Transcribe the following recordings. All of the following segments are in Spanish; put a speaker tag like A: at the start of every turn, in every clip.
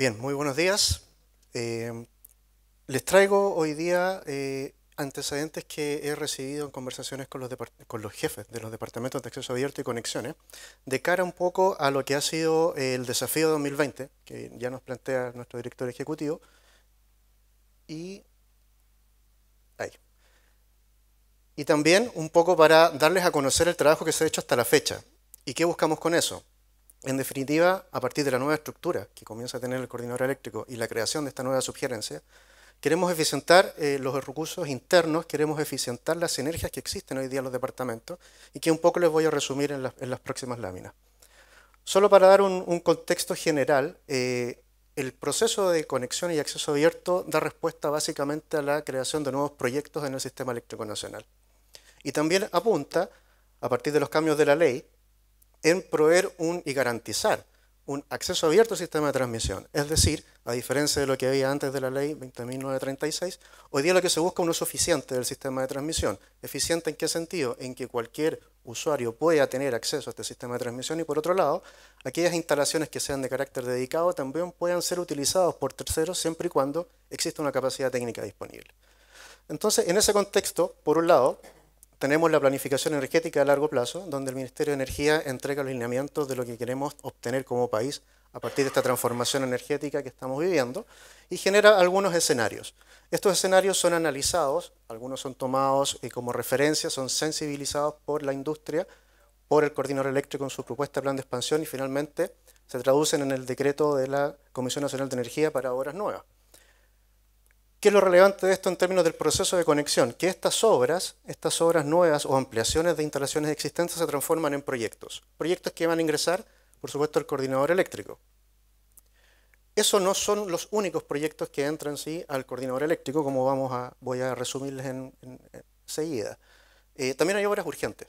A: Bien, muy buenos días. Les traigo hoy día antecedentes que he recibido en conversaciones con con los jefes de los departamentos de acceso abierto y conexiones, de cara un poco a lo que ha sido el desafío 2020, que ya nos plantea nuestro director ejecutivo, y, ahí. Y también un poco para darles a conocer el trabajo que se ha hecho hasta la fecha. ¿Y qué buscamos con eso? En definitiva, a partir de la nueva estructura que comienza a tener el coordinador eléctrico y la creación de esta nueva subgerencia, queremos eficientar los recursos internos, queremos eficientar las sinergias que existen hoy día en los departamentos y que un poco les voy a resumir en las próximas láminas. Solo para dar un contexto general, el proceso de conexión y acceso abierto da respuesta básicamente a la creación de nuevos proyectos en el sistema eléctrico nacional. Y también apunta, a partir de los cambios de la ley, en proveer y garantizar un acceso abierto al sistema de transmisión. Es decir, a diferencia de lo que había antes de la ley 20.936, hoy día lo que se busca es un uso eficiente del sistema de transmisión. ¿Eficiente en qué sentido? En que cualquier usuario pueda tener acceso a este sistema de transmisión y, por otro lado, aquellas instalaciones que sean de carácter dedicado también puedan ser utilizados por terceros siempre y cuando exista una capacidad técnica disponible. Entonces, en ese contexto, por un lado, tenemos la planificación energética a largo plazo, donde el Ministerio de Energía entrega los lineamientos de lo que queremos obtener como país a partir de esta transformación energética que estamos viviendo y genera algunos escenarios. Estos escenarios son analizados, algunos son tomados como referencia, son sensibilizados por la industria, por el coordinador eléctrico en su propuesta de plan de expansión y finalmente se traducen en el decreto de la Comisión Nacional de Energía para obras nuevas. ¿Qué es lo relevante de esto en términos del proceso de conexión? Que estas obras nuevas o ampliaciones de instalaciones existentes se transforman en proyectos. Proyectos que van a ingresar, por supuesto, al coordinador eléctrico. Esos no son los únicos proyectos que entran sí al coordinador eléctrico, como voy a resumirles enseguida. También hay obras urgentes.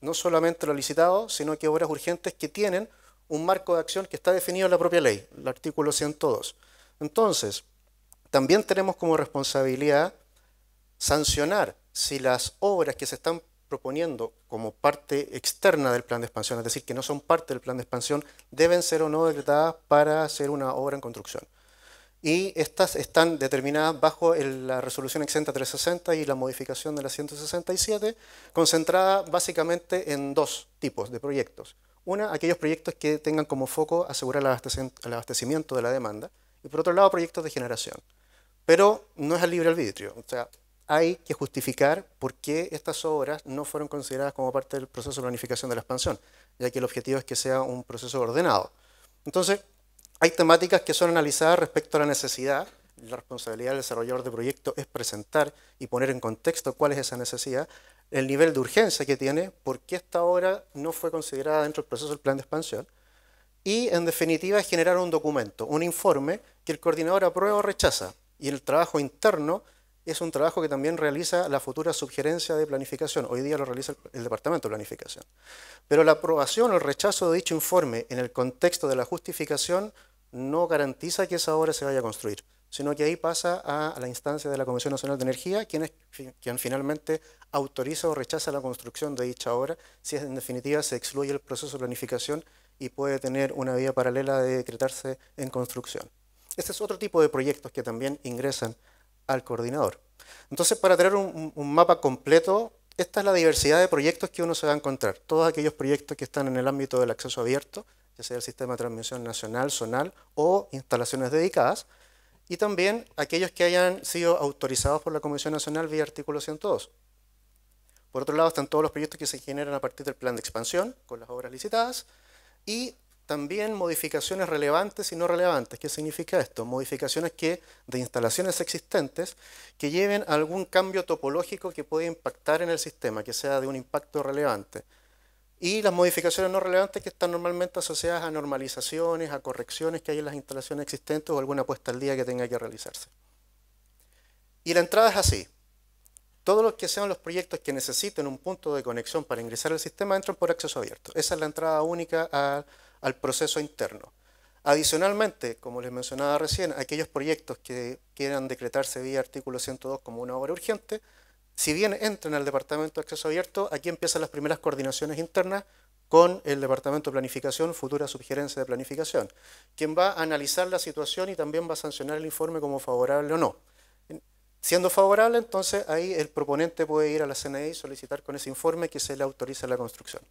A: No solamente lo licitado, sino que obras urgentes que tienen un marco de acción que está definido en la propia ley, el artículo 102. Entonces, también tenemos como responsabilidad sancionar si las obras que se están proponiendo como parte externa del plan de expansión, es decir, que no son parte del plan de expansión, deben ser o no decretadas para hacer una obra en construcción. Y estas están determinadas bajo la resolución exenta 360 y la modificación de la 167, concentrada básicamente en dos tipos de proyectos. Una, aquellos proyectos que tengan como foco asegurar el abastecimiento de la demanda, y por otro lado, proyectos de generación. Pero no es al libre arbitrio, o sea, hay que justificar por qué estas obras no fueron consideradas como parte del proceso de planificación de la expansión, ya que el objetivo es que sea un proceso ordenado. Entonces, hay temáticas que son analizadas respecto a la necesidad. La responsabilidad del desarrollador de proyecto es presentar y poner en contexto cuál es esa necesidad, el nivel de urgencia que tiene, por qué esta obra no fue considerada dentro del proceso del plan de expansión, y en definitiva generar un documento, un informe que el coordinador aprueba o rechaza. Y el trabajo interno es un trabajo que también realiza la futura subgerencia de planificación. Hoy día lo realiza el Departamento de Planificación. Pero la aprobación o el rechazo de dicho informe en el contexto de la justificación no garantiza que esa obra se vaya a construir, sino que ahí pasa a la instancia de la Comisión Nacional de Energía, quien finalmente autoriza o rechaza la construcción de dicha obra, si en definitiva se excluye el proceso de planificación y puede tener una vía paralela de decretarse en construcción. Este es otro tipo de proyectos que también ingresan al coordinador. Entonces, para tener un mapa completo, esta es la diversidad de proyectos que uno se va a encontrar. Todos aquellos proyectos que están en el ámbito del acceso abierto, ya sea el sistema de transmisión nacional, zonal o instalaciones dedicadas, y también aquellos que hayan sido autorizados por la Comisión Nacional vía artículo 102. Por otro lado, están todos los proyectos que se generan a partir del plan de expansión, con las obras licitadas, y también modificaciones relevantes y no relevantes. ¿Qué significa esto? Modificaciones de instalaciones existentes que lleven a algún cambio topológico que pueda impactar en el sistema, que sea de un impacto relevante. Y las modificaciones no relevantes que están normalmente asociadas a normalizaciones, a correcciones que hay en las instalaciones existentes o alguna puesta al día que tenga que realizarse. Y la entrada es así. Todos los que sean los proyectos que necesiten un punto de conexión para ingresar al sistema entran por acceso abierto. Esa es la entrada única al proceso interno. Adicionalmente, como les mencionaba recién, aquellos proyectos que quieran decretarse vía artículo 102 como una obra urgente, si bien entran al Departamento de Acceso Abierto, aquí empiezan las primeras coordinaciones internas con el Departamento de Planificación, futura subgerencia de Planificación, quien va a analizar la situación y también va a sancionar el informe como favorable o no. Siendo favorable, entonces ahí el proponente puede ir a la CNI y solicitar con ese informe que se le autorice la construcción.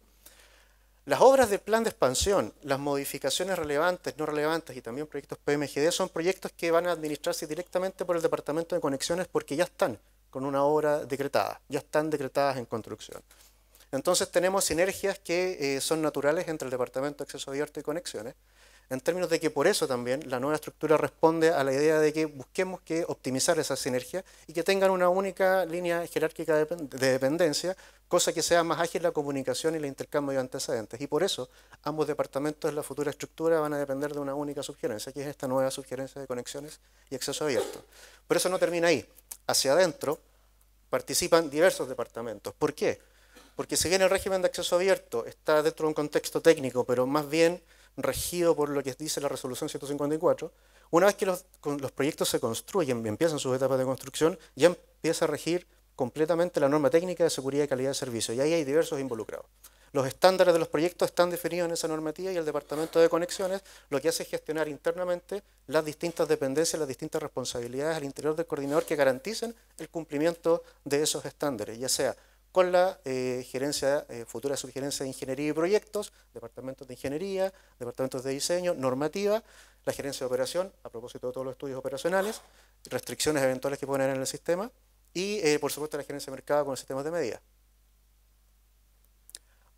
A: Las obras del plan de expansión, las modificaciones relevantes, no relevantes y también proyectos PMGD son proyectos que van a administrarse directamente por el Departamento de Conexiones porque ya están con una obra decretada, ya están decretadas en construcción. Entonces tenemos sinergias que son naturales entre el Departamento de Acceso Abierto y Conexiones, en términos de que por eso también la nueva estructura responde a la idea de que busquemos que optimizar esas sinergias y que tengan una única línea jerárquica de dependencia, cosa que sea más ágil la comunicación y el intercambio de antecedentes. Y por eso ambos departamentos de la futura estructura van a depender de una única subgerencia, que es esta nueva subgerencia de Conexiones y Acceso Abierto. Pero eso no termina ahí. Hacia adentro participan diversos departamentos. ¿Por qué? Porque si bien el régimen de acceso abierto está dentro de un contexto técnico, pero más bien regido por lo que dice la resolución 154, una vez que los proyectos se construyen y empiezan sus etapas de construcción, ya empieza a regir completamente la norma técnica de seguridad y calidad de servicio, y ahí hay diversos involucrados. Los estándares de los proyectos están definidos en esa normativa y el Departamento de Conexiones lo que hace es gestionar internamente las distintas dependencias, las distintas responsabilidades al interior del coordinador que garanticen el cumplimiento de esos estándares, ya sea con la futura subgerencia de Ingeniería y Proyectos, departamentos de Ingeniería, departamentos de Diseño, normativa, la gerencia de operación, a propósito de todos los estudios operacionales, restricciones eventuales que pueden haber en el sistema, y por supuesto la gerencia de mercado con los sistemas de medida.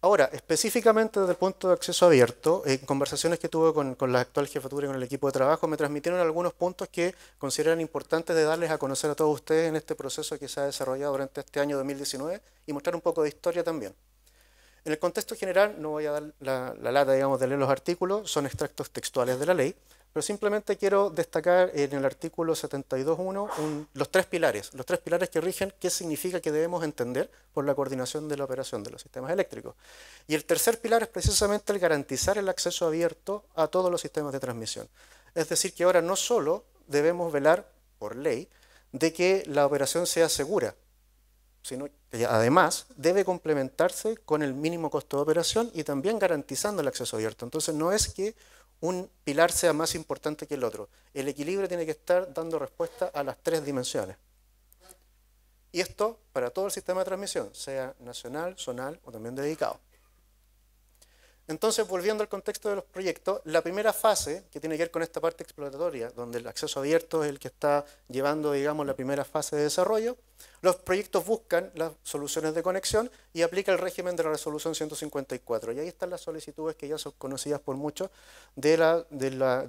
A: Ahora, específicamente desde el punto de acceso abierto, en conversaciones que tuve con la actual jefatura y con el equipo de trabajo, me transmitieron algunos puntos que consideran importantes de darles a conocer a todos ustedes en este proceso que se ha desarrollado durante este año 2019 y mostrar un poco de historia también. En el contexto general, no voy a dar la lata, digamos, de leer los artículos, son extractos textuales de la ley, pero simplemente quiero destacar en el artículo 72.1 los tres pilares que rigen qué significa que debemos entender por la coordinación de la operación de los sistemas eléctricos. Y el tercer pilar es precisamente el garantizar el acceso abierto a todos los sistemas de transmisión. Es decir, que ahora no solo debemos velar, por ley, de que la operación sea segura, sino que además debe complementarse con el mínimo costo de operación y también garantizando el acceso abierto. Entonces no es que un pilar sea más importante que el otro. El equilibrio tiene que estar dando respuesta a las tres dimensiones. Y esto para todo el sistema de transmisión, sea nacional, zonal o también dedicado. Entonces, volviendo al contexto de los proyectos, la primera fase, que tiene que ver con esta parte exploratoria, donde el acceso abierto es el que está llevando, digamos, la primera fase de desarrollo, los proyectos buscan las soluciones de conexión y aplica el régimen de la resolución 154. Y ahí están las solicitudes que ya son conocidas por muchos de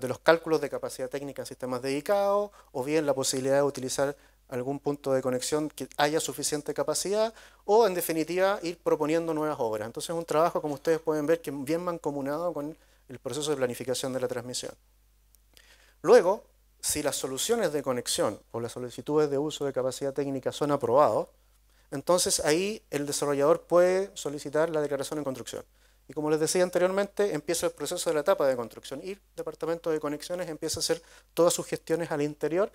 A: los cálculos de capacidad técnica en sistemas dedicados, o bien la posibilidad de utilizar algún punto de conexión que haya suficiente capacidad, o en definitiva ir proponiendo nuevas obras. Entonces es un trabajo, como ustedes pueden ver, que es bien mancomunado con el proceso de planificación de la transmisión. Luego, si las soluciones de conexión o las solicitudes de uso de capacidad técnica son aprobados, entonces ahí el desarrollador puede solicitar la declaración en construcción. Y como les decía anteriormente, empieza el proceso de la etapa de construcción y el Departamento de Conexiones empieza a hacer todas sus gestiones al interior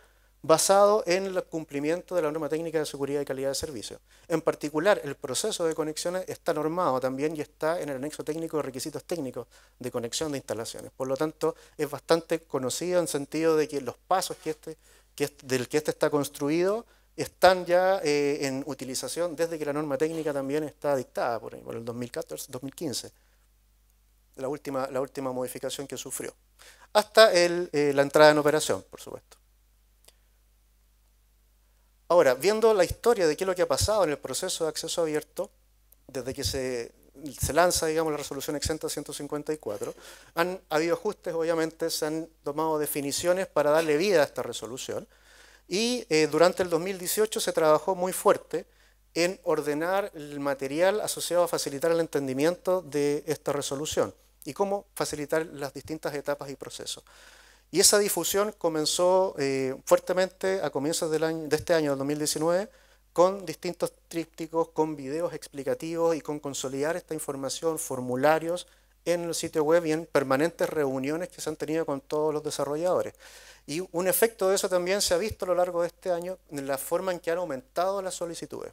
A: basado en el cumplimiento de la norma técnica de seguridad y calidad de servicio. En particular, el proceso de conexiones está normado también y está en el anexo técnico de requisitos técnicos de conexión de instalaciones. Por lo tanto, es bastante conocido en sentido de que los pasos del que este está construido están ya en utilización desde que la norma técnica también está dictada por el 2014-2015, la última modificación que sufrió, hasta la entrada en operación, por supuesto. Ahora, viendo la historia de qué es lo que ha pasado en el proceso de acceso abierto, desde que se lanza, digamos, la resolución exenta 154, han habido ajustes, obviamente, se han tomado definiciones para darle vida a esta resolución, y durante el 2018 se trabajó muy fuerte en ordenar el material asociado a facilitar el entendimiento de esta resolución y cómo facilitar las distintas etapas y procesos. Y esa difusión comenzó fuertemente a comienzos de este año, del 2019, con distintos trípticos, con videos explicativos y con consolidar esta información, formularios en el sitio web y en permanentes reuniones que se han tenido con todos los desarrolladores. Y un efecto de eso también se ha visto a lo largo de este año en la forma en que han aumentado las solicitudes.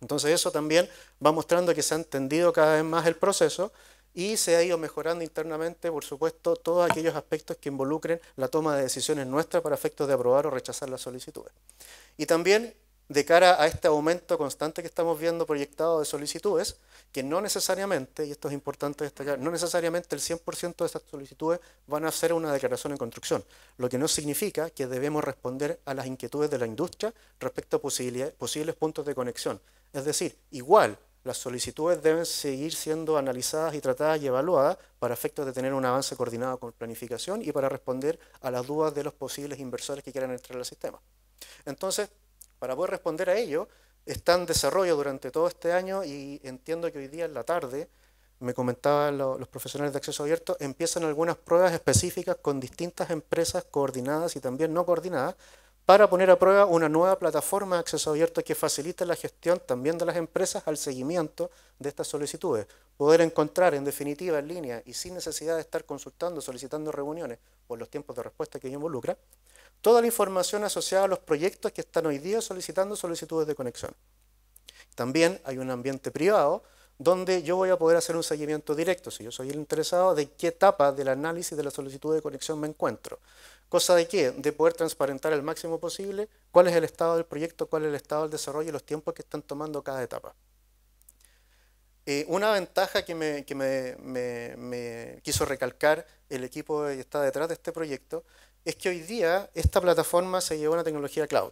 A: Entonces eso también va mostrando que se ha entendido cada vez más el proceso y se ha ido mejorando internamente, por supuesto, todos aquellos aspectos que involucren la toma de decisiones nuestras para efectos de aprobar o rechazar las solicitudes. Y también de cara a este aumento constante que estamos viendo proyectado de solicitudes, que no necesariamente, y esto es importante destacar, no necesariamente el 100% de estas solicitudes van a ser una declaración en construcción, lo que no significa que debemos responder a las inquietudes de la industria respecto a posibles puntos de conexión. Es decir, igual, las solicitudes deben seguir siendo analizadas y tratadas y evaluadas para efectos de tener un avance coordinado con planificación y para responder a las dudas de los posibles inversores que quieran entrar al sistema. Entonces, para poder responder a ello, está en desarrollo durante todo este año y entiendo que hoy día en la tarde, me comentaban los profesionales de acceso abierto, empiezan algunas pruebas específicas con distintas empresas coordinadas y también no coordinadas para poner a prueba una nueva plataforma de acceso abierto que facilite la gestión también de las empresas al seguimiento de estas solicitudes. Poder encontrar en definitiva en línea y sin necesidad de estar consultando, solicitando reuniones por los tiempos de respuesta que ello involucra, toda la información asociada a los proyectos que están hoy día solicitando solicitudes de conexión. También hay un ambiente privado donde yo voy a poder hacer un seguimiento directo, si yo soy el interesado, de qué etapa del análisis de la solicitud de conexión me encuentro. ¿Cosa de qué? De poder transparentar el máximo posible cuál es el estado del proyecto, cuál es el estado del desarrollo y los tiempos que están tomando cada etapa. Una ventaja que me quiso recalcar el equipo que está detrás de este proyecto es que hoy día esta plataforma se lleva a una tecnología cloud.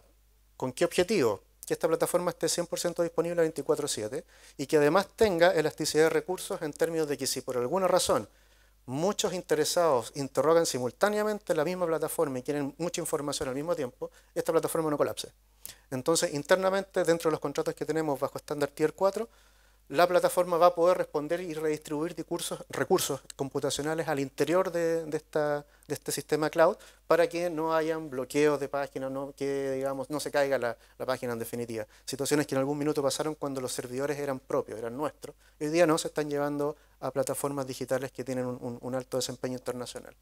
A: ¿Con qué objetivo? Que esta plataforma esté 100% disponible 24/7 y que además tenga elasticidad de recursos en términos de que si por alguna razón muchos interesados interrogan simultáneamente la misma plataforma y quieren mucha información al mismo tiempo, esta plataforma no colapse. Entonces, internamente, dentro de los contratos que tenemos bajo estándar Tier 4, la plataforma va a poder responder y redistribuir recursos computacionales al interior de este sistema cloud para que no hayan bloqueos de páginas, que digamos, no se caiga la página en definitiva. Situaciones que en algún minuto pasaron cuando los servidores eran propios, eran nuestros. Hoy día no, se están llevando a plataformas digitales que tienen un alto desempeño internacional.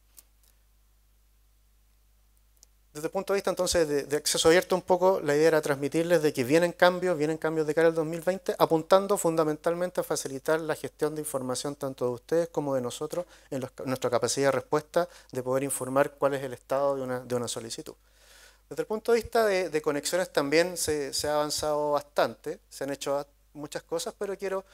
A: Desde el punto de vista entonces de acceso abierto un poco, la idea era transmitirles de que vienen cambios de cara al 2020, apuntando fundamentalmente a facilitar la gestión de información tanto de ustedes como de nosotros en nuestra capacidad de respuesta de poder informar cuál es el estado de una solicitud. Desde el punto de vista de conexiones también se ha avanzado bastante, se han hecho muchas cosas, pero quiero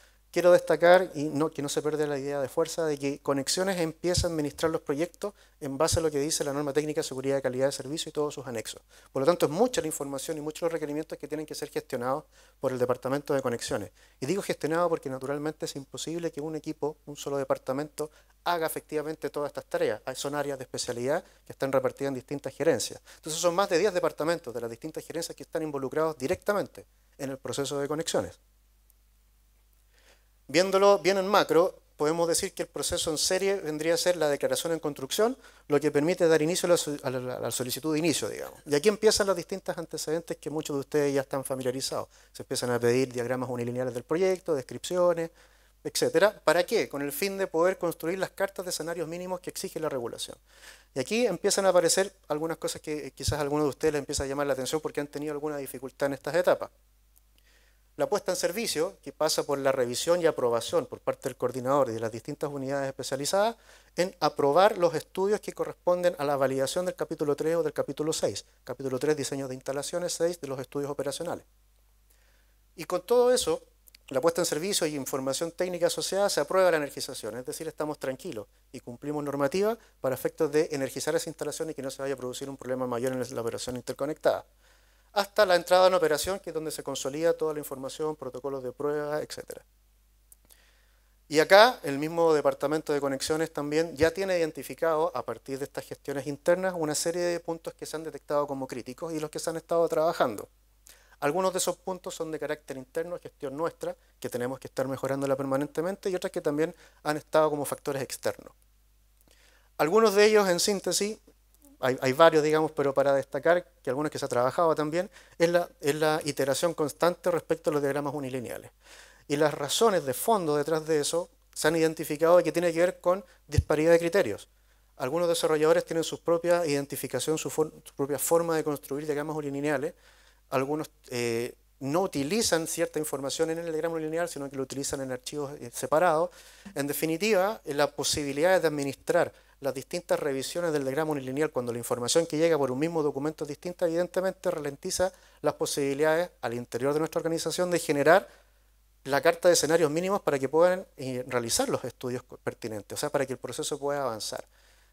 A: destacar, y que no se pierda la idea de fuerza, de que Conexiones empieza a administrar los proyectos en base a lo que dice la norma técnica de seguridad de calidad de servicio y todos sus anexos. Por lo tanto, es mucha la información y muchos los requerimientos que tienen que ser gestionados por el departamento de Conexiones. Y digo gestionado porque naturalmente es imposible que un equipo, un solo departamento, haga efectivamente todas estas tareas. Son áreas de especialidad que están repartidas en distintas gerencias. Entonces son más de 10 departamentos de las distintas gerencias que están involucrados directamente en el proceso de conexiones. Viéndolo bien en macro, podemos decir que el proceso en serie vendría a ser la declaración en construcción, lo que permite dar inicio a la solicitud de inicio, digamos. Y aquí empiezan los distintos antecedentes que muchos de ustedes ya están familiarizados. Se empiezan a pedir diagramas unilineales del proyecto, descripciones, etcétera. ¿Para qué? Con el fin de poder construir las cartas de escenarios mínimos que exige la regulación. Y aquí empiezan a aparecer algunas cosas que quizás a algunos de ustedes les empieza a llamar la atención porque han tenido alguna dificultad en estas etapas. La puesta en servicio, que pasa por la revisión y aprobación por parte del coordinador y de las distintas unidades especializadas, en aprobar los estudios que corresponden a la validación del capítulo 3 o del capítulo 6. Capítulo 3, diseño de instalaciones, 6, de los estudios operacionales. Y con todo eso, la puesta en servicio y información técnica asociada se aprueba la energización, es decir, estamos tranquilos y cumplimos normativa para efectos de energizar esa instalación y que no se vaya a producir un problema mayor en la operación interconectada. Hasta la entrada en operación, que es donde se consolida toda la información, protocolos de prueba, etc. Y acá el mismo departamento de conexiones también ya tiene identificado, a partir de estas gestiones internas, una serie de puntos que se han detectado como críticos y los que se han estado trabajando. Algunos de esos puntos son de carácter interno, gestión nuestra, que tenemos que estar mejorándola permanentemente, y otras que también han estado como factores externos. Algunos de ellos, en síntesis, hay varios, digamos, pero para destacar que algunos que se ha trabajado también, es la iteración constante respecto a los diagramas unilineales. Y las razones de fondo detrás de eso se han identificado que tiene que ver con disparidad de criterios. Algunos desarrolladores tienen su propia identificación, su propia forma de construir diagramas unilineales. Algunos no utilizan cierta información en el diagrama lineal, sino que lo utilizan en archivos separados. En definitiva, la posibilidad de administrar las distintas revisiones del diagrama unilineal cuando la información que llega por un mismo documento es distinta, evidentemente ralentiza las posibilidades al interior de nuestra organización de generar la carta de escenarios mínimos para que puedan realizar los estudios pertinentes, o sea, para que el proceso pueda avanzar.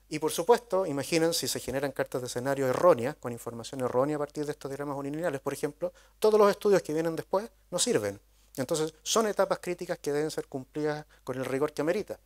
A: Y por supuesto, imaginen si se generan cartas de escenario erróneas, con información errónea a partir de estos diagramas unilineales, por ejemplo, todos los estudios que vienen después no sirven. Entonces, son etapas críticas que deben ser cumplidas con el rigor que amerita.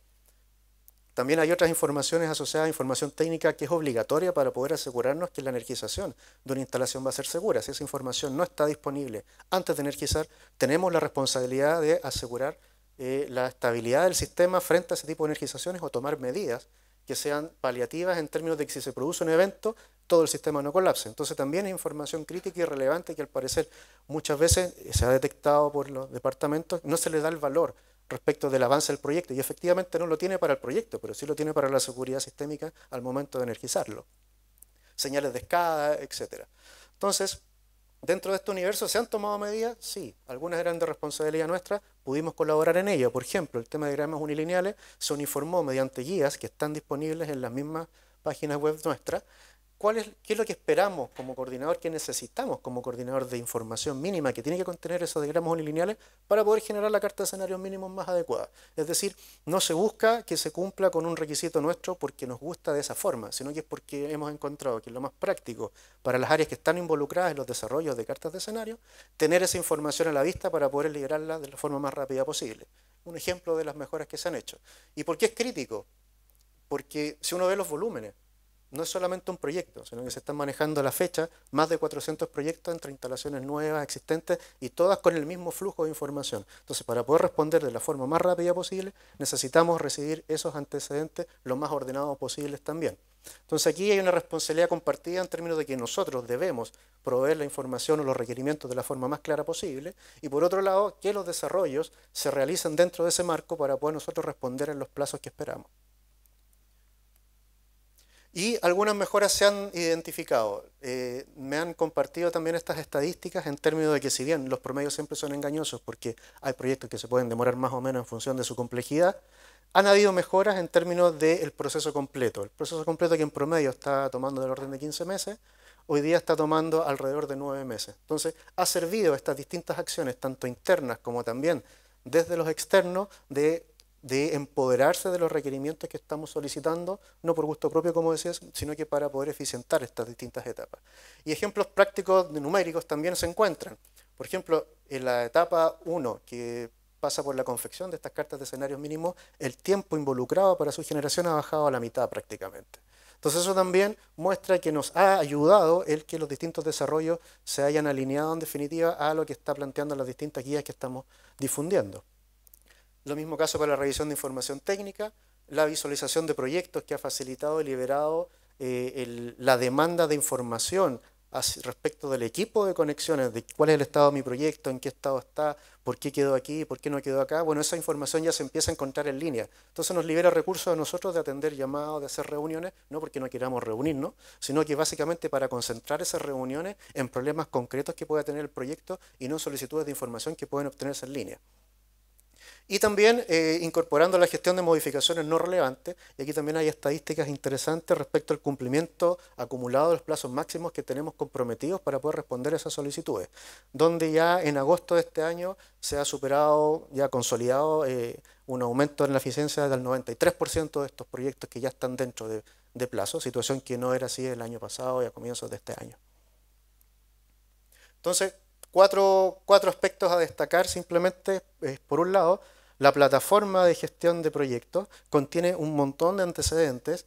A: También hay otras informaciones asociadas a información técnica que es obligatoria para poder asegurarnos que la energización de una instalación va a ser segura. Si esa información no está disponible antes de energizar, tenemos la responsabilidad de asegurar la estabilidad del sistema frente a ese tipo de energizaciones o tomar medidas que sean paliativas en términos de que si se produce un evento, todo el sistema no colapse. Entonces también es información crítica y relevante que al parecer muchas veces se ha detectado por los departamentos, no se le da el valor respecto del avance del proyecto, y efectivamente no lo tiene para el proyecto, pero sí lo tiene para la seguridad sistémica al momento de energizarlo. Señales de escala, etc. Entonces, dentro de este universo, ¿se han tomado medidas? Sí, algunas eran de responsabilidad nuestra, pudimos colaborar en ello. Por ejemplo, el tema de diagramas unilineales se uniformó mediante guías que están disponibles en las mismas páginas web nuestras. ¿Qué es lo que esperamos como coordinador, qué necesitamos como coordinador de información mínima que tiene que contener esos diagramas unilineales para poder generar la carta de escenarios mínimos más adecuada? Es decir, no se busca que se cumpla con un requisito nuestro porque nos gusta de esa forma, sino que es porque hemos encontrado que es lo más práctico para las áreas que están involucradas en los desarrollos de cartas de escenario, tener esa información a la vista para poder liberarla de la forma más rápida posible. Un ejemplo de las mejoras que se han hecho. ¿Y por qué es crítico? Porque si uno ve los volúmenes, no es solamente un proyecto, sino que se están manejando a la fecha más de 400 proyectos entre instalaciones nuevas, existentes, y todas con el mismo flujo de información. Entonces, para poder responder de la forma más rápida posible, necesitamos recibir esos antecedentes lo más ordenados posibles también. Entonces, aquí hay una responsabilidad compartida en términos de que nosotros debemos proveer la información o los requerimientos de la forma más clara posible, y por otro lado, que los desarrollos se realicen dentro de ese marco para poder nosotros responder en los plazos que esperamos. Y algunas mejoras se han identificado. Me han compartido también estas estadísticas en términos de que si bien los promedios siempre son engañosos porque hay proyectos que se pueden demorar más o menos en función de su complejidad, han habido mejoras en términos del proceso completo. El proceso completo que en promedio está tomando del orden de 15 meses, hoy día está tomando alrededor de 9 meses. Entonces ha servido estas distintas acciones, tanto internas como también desde los externos, de empoderarse de los requerimientos que estamos solicitando, no por gusto propio, como decías, sino que para poder eficientar estas distintas etapas. Y ejemplos prácticos numéricos también se encuentran. Por ejemplo, en la etapa 1, que pasa por la confección de estas cartas de escenarios mínimos, el tiempo involucrado para su generación ha bajado a la mitad prácticamente. Entonces eso también muestra que nos ha ayudado el que los distintos desarrollos se hayan alineado en definitiva a lo que está planteando las distintas guías que estamos difundiendo. Lo mismo caso para la revisión de información técnica, la visualización de proyectos que ha facilitado y liberado la demanda de información respecto del equipo de conexiones, de cuál es el estado de mi proyecto, en qué estado está, por qué quedó aquí, por qué no quedó acá. Bueno, esa información ya se empieza a encontrar en línea. Entonces nos libera recursos a nosotros de atender llamados, de hacer reuniones, no porque no queramos reunirnos, sino que básicamente para concentrar esas reuniones en problemas concretos que pueda tener el proyecto y no solicitudes de información que pueden obtenerse en línea. Y también incorporando la gestión de modificaciones no relevantes, y aquí también hay estadísticas interesantes respecto al cumplimiento acumulado de los plazos máximos que tenemos comprometidos para poder responder a esas solicitudes, donde ya en agosto de este año se ha superado, ya consolidado, un aumento en la eficiencia del 93% de estos proyectos que ya están dentro de plazo, situación que no era así el año pasado y a comienzos de este año. Entonces, cuatro aspectos a destacar simplemente. Por un lado, la plataforma de gestión de proyectos contiene un montón de antecedentes,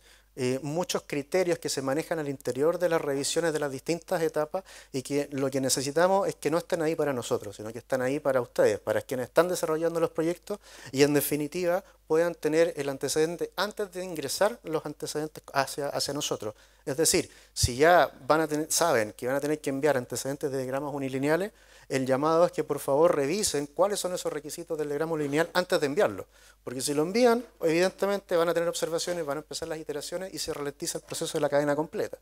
A: muchos criterios que se manejan al interior de las revisiones de las distintas etapas, y que lo que necesitamos es que no estén ahí para nosotros, sino que están ahí para ustedes, para quienes están desarrollando los proyectos, y en definitiva puedan tener el antecedente antes de ingresar los antecedentes hacia nosotros. Es decir, si ya saben que van a tener que enviar antecedentes de diagramas unilineales, el llamado es que por favor revisen cuáles son esos requisitos del diagrama lineal antes de enviarlo, porque si lo envían, evidentemente van a tener observaciones, van a empezar las iteraciones y se ralentiza el proceso de la cadena completa.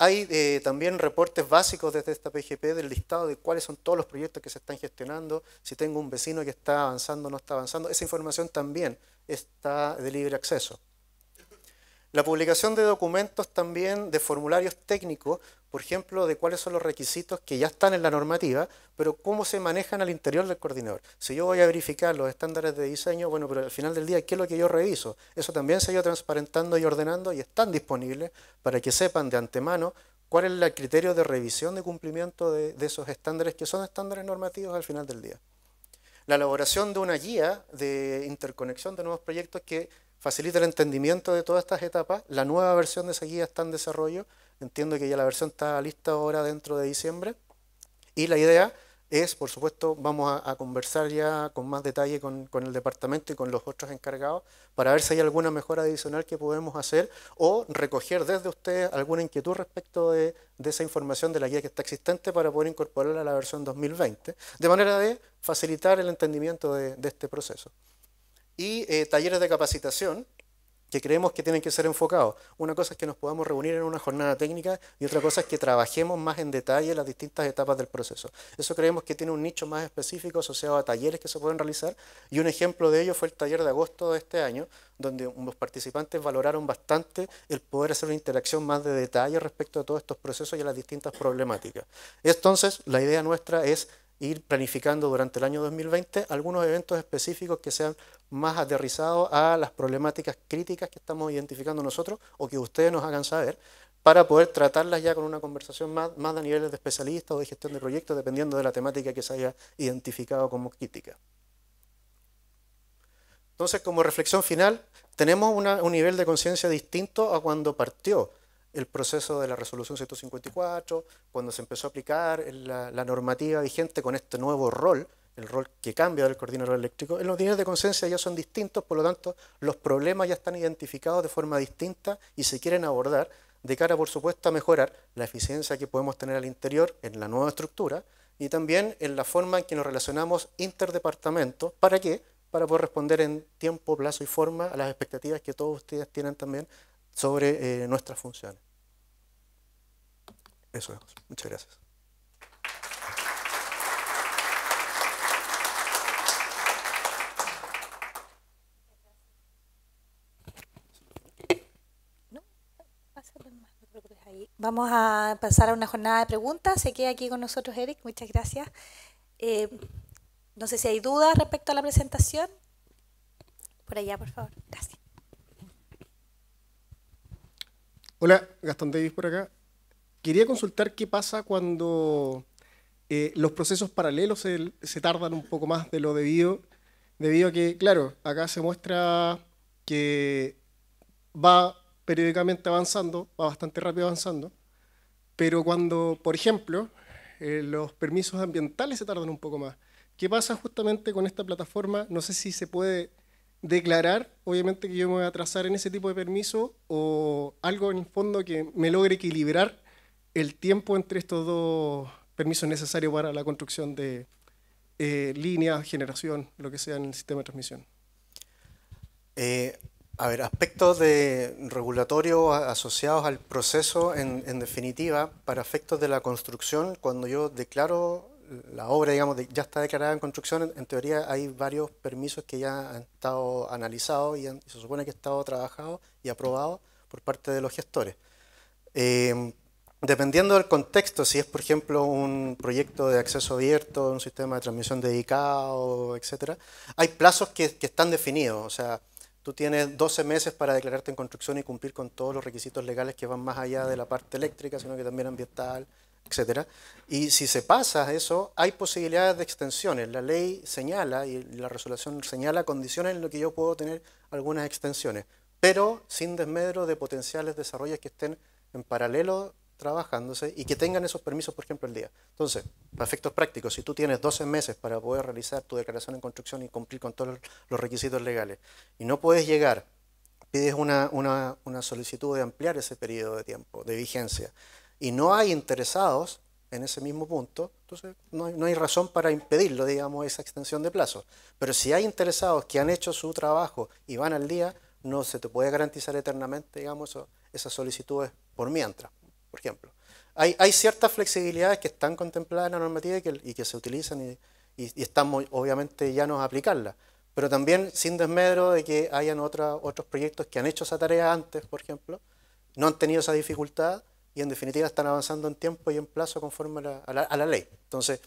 A: Hay también reportes básicos desde esta PGP del listado de cuáles son todos los proyectos que se están gestionando, si tengo un vecino que está avanzando o no está avanzando. Esa información también está de libre acceso. La publicación de documentos también, de formularios técnicos, por ejemplo, de cuáles son los requisitos que ya están en la normativa, pero cómo se manejan al interior del coordinador. Si yo voy a verificar los estándares de diseño, bueno, pero al final del día, ¿qué es lo que yo reviso? Eso también se ha ido transparentando y ordenando y están disponibles para que sepan de antemano cuál es el criterio de revisión de cumplimiento de esos estándares, que son estándares normativos al final del día. La elaboración de una guía de interconexión de nuevos proyectos que facilita el entendimiento de todas estas etapas. La nueva versión de esa guía está en desarrollo. Entiendo que ya la versión está lista ahora dentro de diciembre. Y la idea es, por supuesto, vamos a conversar ya con más detalle con el departamento y con los otros encargados para ver si hay alguna mejora adicional que podemos hacer o recoger desde ustedes alguna inquietud respecto de esa información de la guía que está existente para poder incorporarla a la versión 2020, de manera de facilitar el entendimiento de este proceso. Y talleres de capacitación que creemos que tienen que ser enfocados. Una cosa es que nos podamos reunir en una jornada técnica y otra cosa es que trabajemos más en detalle las distintas etapas del proceso. Eso creemos que tiene un nicho más específico asociado a talleres que se pueden realizar y un ejemplo de ello fue el taller de agosto de este año, donde los participantes valoraron bastante el poder hacer una interacción más de detalle respecto a todos estos procesos y a las distintas problemáticas. Entonces, la idea nuestra es ir planificando durante el año 2020 algunos eventos específicos que sean más aterrizados a las problemáticas críticas que estamos identificando nosotros o que ustedes nos hagan saber para poder tratarlas ya con una conversación más a niveles de especialistas o de gestión de proyectos, dependiendo de la temática que se haya identificado como crítica. Entonces, como reflexión final, tenemos un nivel de conciencia distinto a cuando partió el proceso de la resolución 154, cuando se empezó a aplicar la normativa vigente con este nuevo rol, el rol que cambia del coordinador eléctrico. Los niveles de conciencia ya son distintos, por lo tanto, los problemas ya están identificados de forma distinta y se quieren abordar de cara, por supuesto, a mejorar la eficiencia que podemos tener al interior en la nueva estructura y también en la forma en que nos relacionamos interdepartamentos. ¿Para qué? Para poder responder en tiempo, plazo y forma a las expectativas que todos ustedes tienen también sobre nuestras funciones. Eso es. Muchas gracias.
B: Vamos a pasar a una jornada de preguntas. Se queda aquí con nosotros Eric. Muchas gracias. No sé si hay dudas respecto a la presentación. Por allá, por favor. Gracias.
C: Hola, Gastón Davis por acá. Quería consultar qué pasa cuando los procesos paralelos se tardan un poco más de lo debido a que, claro, acá se muestra que va periódicamente avanzando, va bastante rápido avanzando, pero cuando, por ejemplo, los permisos ambientales se tardan un poco más. ¿Qué pasa justamente con esta plataforma? No sé si se puede declarar, obviamente, que yo me voy a atrasar en ese tipo de permiso o algo en el fondo que me logre equilibrar el tiempo entre estos dos permisos necesarios para la construcción de líneas, generación, lo que sea en el sistema de transmisión.
A: A ver, aspectos regulatorios asociados al proceso, en definitiva, para efectos de la construcción, cuando yo declaro la obra, digamos, ya está declarada en construcción, en teoría hay varios permisos que ya han estado analizados y se supone que han estado trabajados y aprobados por parte de los gestores. Dependiendo del contexto, si es, por ejemplo, un proyecto de acceso abierto, un sistema de transmisión dedicado, etc., hay plazos que están definidos. O sea, tú tienes 12 meses para declararte en construcción y cumplir con todos los requisitos legales que van más allá de la parte eléctrica, sino que también ambiental, etc. Y si se pasa eso, hay posibilidades de extensiones. La ley señala y la resolución señala condiciones en las que yo puedo tener algunas extensiones, pero sin desmedro de potenciales desarrollos que estén en paralelo trabajándose y que tengan esos permisos, por ejemplo, el día. Entonces, para efectos prácticos, si tú tienes 12 meses para poder realizar tu declaración en construcción y cumplir con todos los requisitos legales y no puedes llegar, pides una solicitud de ampliar ese periodo de tiempo, de vigencia, y no hay interesados en ese mismo punto, entonces no hay razón para impedirlo, digamos, esa extensión de plazo. Pero si hay interesados que han hecho su trabajo y van al día, no se te puede garantizar eternamente, digamos, esas solicitudes por mientras. por ejemplo. Hay ciertas flexibilidades que están contempladas en la normativa y que se utilizan y estamos obviamente llanos a aplicarlas, pero también sin desmedro de que hayan otros proyectos que han hecho esa tarea antes, por ejemplo, no han tenido esa dificultad y en definitiva están avanzando en tiempo y en plazo conforme a la ley. Entonces,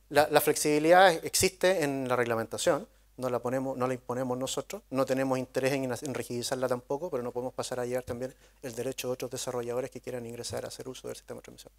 A: la flexibilidad existe en la reglamentación, no la imponemos nosotros, no tenemos interés en rigidizarla tampoco, pero no podemos pasar a llevar también el derecho de otros desarrolladores que quieran ingresar a hacer uso del sistema de transmisión.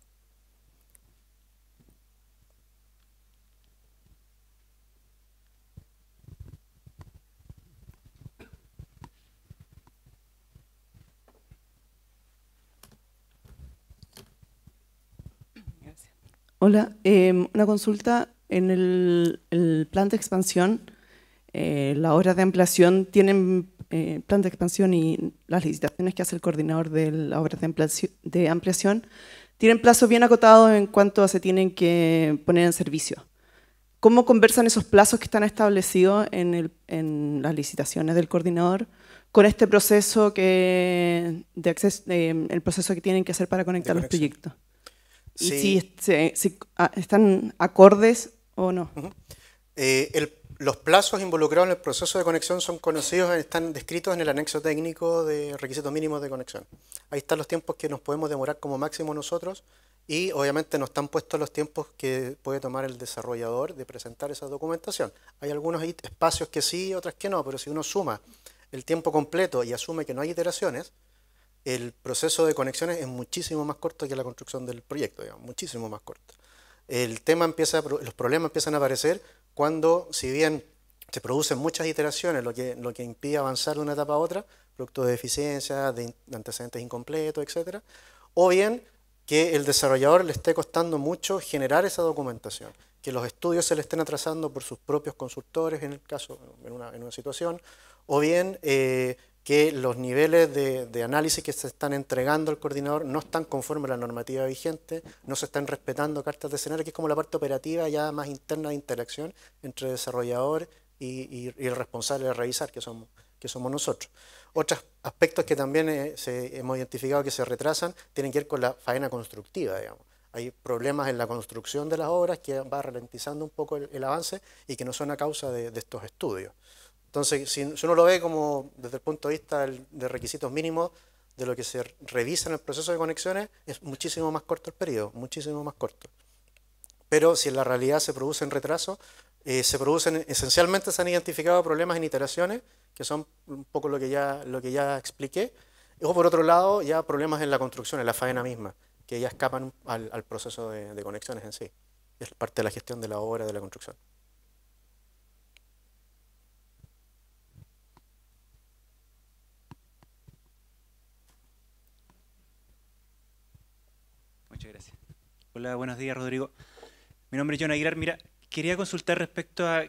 D: Hola, una consulta. En el plan de expansión, las obras de ampliación tienen plan de expansión y las licitaciones que hace el coordinador de las obras de ampliación tienen plazos bien acotados en cuanto a se tienen que poner en servicio. ¿Cómo conversan esos plazos que están establecidos en las licitaciones del coordinador con este proceso el proceso que tienen que hacer para conectar los proyectos?
A: Sí.
D: Y si están acordes o no.
A: Los plazos involucrados en el proceso de conexión son conocidos, están descritos en el anexo técnico de requisitos mínimos de conexión. Ahí están los tiempos que nos podemos demorar como máximo nosotros y obviamente no están puestos los tiempos que puede tomar el desarrollador de presentar esa documentación. Hay algunos espacios que sí, otras que no, pero si uno suma el tiempo completo y asume que no hay iteraciones, el proceso de conexiones es muchísimo más corto que la construcción del proyecto, digamos, muchísimo más corto. Los problemas empiezan a aparecer cuando, si bien se producen muchas iteraciones, lo que impide avanzar de una etapa a otra, producto de deficiencias, de antecedentes incompletos, etc. O bien que el desarrollador le esté costando mucho generar esa documentación, que los estudios se le estén atrasando por sus propios consultores, en el caso, en una situación, o bien que los niveles de análisis que se están entregando al coordinador no están conforme a la normativa vigente, no se están respetando cartas de escenario, que es como la parte operativa ya más interna de interacción entre desarrollador y el responsable de revisar, que somos nosotros. Otros aspectos que también hemos identificado que se retrasan tienen que ver con la faena constructiva, digamos. Hay problemas en la construcción de las obras que va ralentizando un poco el avance y que no son a causa de estos estudios. Entonces, si uno lo ve como desde el punto de vista de requisitos mínimos de lo que se revisa en el proceso de conexiones, es muchísimo más corto el periodo, muchísimo más corto. Pero si en la realidad se producen retrasos, esencialmente se han identificado problemas en iteraciones, que son un poco lo que ya expliqué, o por otro lado, ya problemas en la construcción, en la faena misma, que ya escapan al proceso de conexiones en sí. Es parte de la gestión de la obra, de la construcción.
E: Muchas gracias. Hola, buenos días, Rodrigo. Mi nombre es John Aguilar. Mira, quería consultar respecto a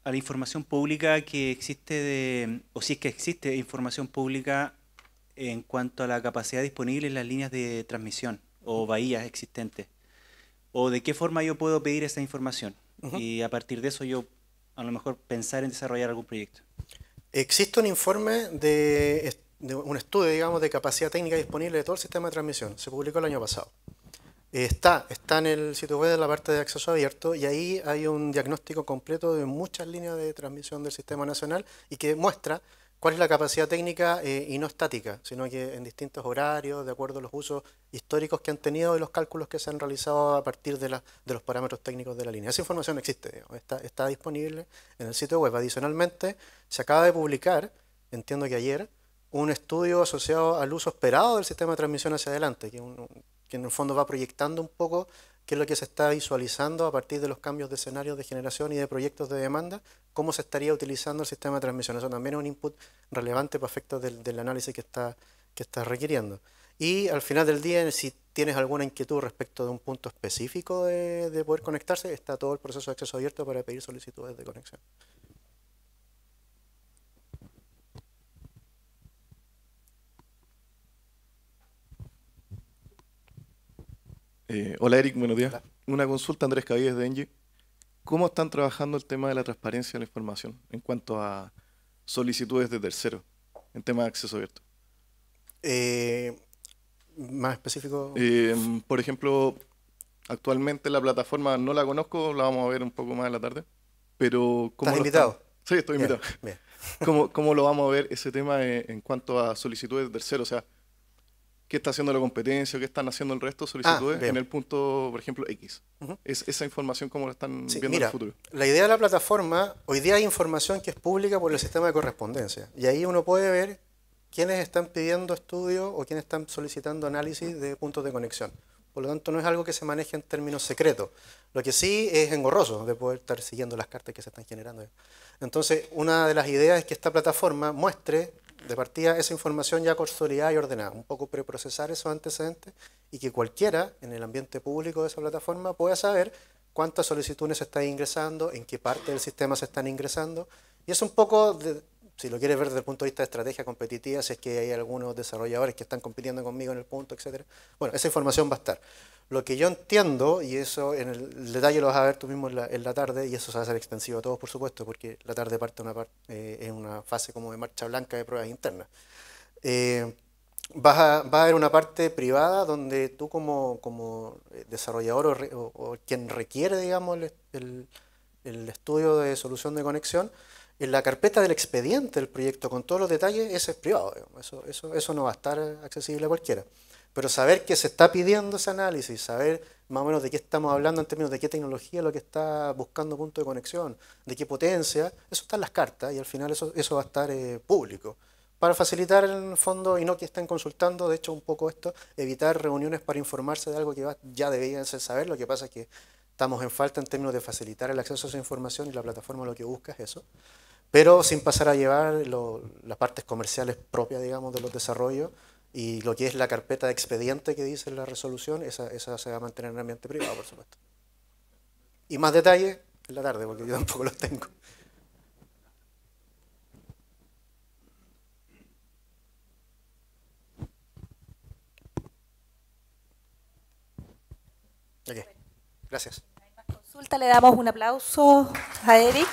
E: la información pública que existe, o si es que existe información pública en cuanto a la capacidad disponible en las líneas de transmisión o bahías existentes. O de qué forma yo puedo pedir esa información. Y a partir de eso yo a lo mejor pensar en desarrollar algún proyecto.
A: Existe un informe de un estudio, digamos, de capacidad técnica disponible de todo el sistema de transmisión. Se publicó el año pasado. Está en el sitio web de la parte de acceso abierto y ahí hay un diagnóstico completo de muchas líneas de transmisión del sistema nacional y que muestra cuál es la capacidad técnica y no estática, sino que en distintos horarios, de acuerdo a los usos históricos que han tenido y los cálculos que se han realizado a partir de los parámetros técnicos de la línea. Esa información existe, digamos, está disponible en el sitio web. Adicionalmente, se acaba de publicar, entiendo que ayer, un estudio asociado al uso esperado del sistema de transmisión hacia adelante, que en el fondo va proyectando un poco qué es lo que se está visualizando a partir de los cambios de escenarios de generación y de proyectos de demanda, cómo se estaría utilizando el sistema de transmisión. Eso también es un input relevante para efectos del análisis que está requiriendo. Y al final del día, si tienes alguna inquietud respecto de un punto específico de poder conectarse, está todo el proceso de acceso abierto para pedir solicitudes de conexión.
F: Hola Eric, buenos días.
A: Hola.
F: Una consulta, Andrés Cavilles de Engie. ¿Cómo están trabajando el tema de la transparencia de la información en cuanto a solicitudes de terceros en tema de acceso abierto?
A: más específico.
F: Por ejemplo, actualmente la plataforma no la conozco, la vamos a ver un poco más en la tarde, pero ¿cómo
A: ¿Estás
F: lo
A: invitado?
F: están? Sí, estoy
A: Bien,
F: invitado.
A: bien.
F: ¿Cómo lo vamos a ver ese tema en cuanto a solicitudes de terceros? O sea, ¿qué está haciendo la competencia? ¿Qué están haciendo el resto de solicitudes
A: bien.
F: en el punto, por ejemplo, X?
A: Ujú.
F: Esa información, ¿cómo la están
A: Sí,
F: viendo en
A: mira,
F: el futuro?
A: la idea de la plataforma, hoy día hay información que es pública por el sistema de correspondencia. Y ahí uno puede ver quiénes están pidiendo estudios o quiénes están solicitando análisis de puntos de conexión. Por lo tanto, no es algo que se maneje en términos secretos. Lo que sí es engorroso de poder estar siguiendo las cartas que se están generando. Entonces, una de las ideas es que esta plataforma muestre de partida esa información ya consolidada y ordenada, un poco preprocesar esos antecedentes y que cualquiera en el ambiente público de esa plataforma pueda saber cuántas solicitudes se están ingresando, en qué parte del sistema se están ingresando. Y es un poco, si lo quieres ver desde el punto de vista de estrategia competitiva, si es que hay algunos desarrolladores que están compitiendo conmigo en el punto, etc. Bueno, esa información va a estar. Lo que yo entiendo, y eso en el detalle lo vas a ver tú mismo en la tarde, y eso se va a hacer extensivo a todos, por supuesto, porque la tarde parte en una fase como de marcha blanca de pruebas internas. Va a haber una parte privada donde tú como desarrollador o quien requiere, digamos, el estudio de solución de conexión, en la carpeta del expediente del proyecto con todos los detalles, ese es privado, digamos. Eso no va a estar accesible a cualquiera. Pero saber que se está pidiendo ese análisis, saber más o menos de qué estamos hablando en términos de qué tecnología es lo que está buscando punto de conexión, de qué potencia, eso está en las cartas y al final eso va a estar público. Para facilitar en el fondo y no que estén consultando, de hecho un poco esto, evitar reuniones para informarse de algo que ya deberían saber, lo que pasa es que estamos en falta en términos de facilitar el acceso a esa información y la plataforma lo que busca es eso, pero sin pasar a llevar las partes comerciales propias, digamos, de los desarrollos y lo que es la carpeta de expediente que dice la resolución, esa se va a mantener en ambiente privado, por supuesto. Y más detalles en la tarde, porque yo tampoco los tengo. Ok, gracias.
B: Consulta, le damos un aplauso a Eric.